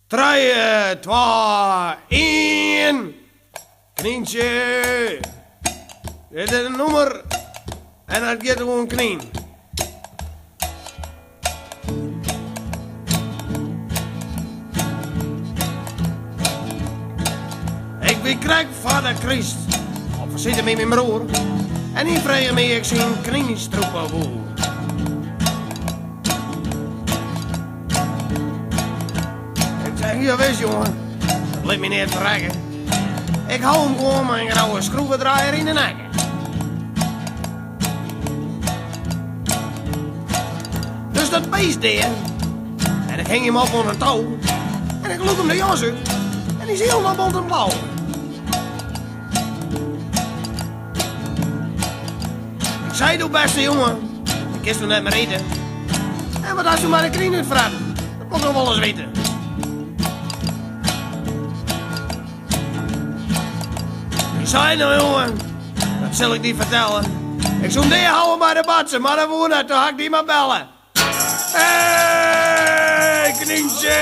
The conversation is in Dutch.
3, 2, 1. Knientje. Dit is een nummer. En dat gaat gewoon knien. Ik ben krijk van de Christ. Of we zitten met mijn broer. En die vragen me ik zijn knienstroepen boer. Ik zeg, hier wees jongen. Dat liet me niet verrekken. Ik hou hem gewoon mijn grauwe schroevendraaier in de nek. Dus dat beest deed. En ik hing hem op aan een touw. En ik loop hem de jas uit. En die is helemaal bont en blauw. Ik zei, doe beste jongen. Ik kist nog net maar eten. En wat als je maar een knie uitvragen? Dat moet ik nog wel eens weten. Ik zei nou jongen, dat zal ik niet vertellen. Ik zou die houden bij de batsen, maar dan woon het, toen had ik die maar bellen. Hey, knientje!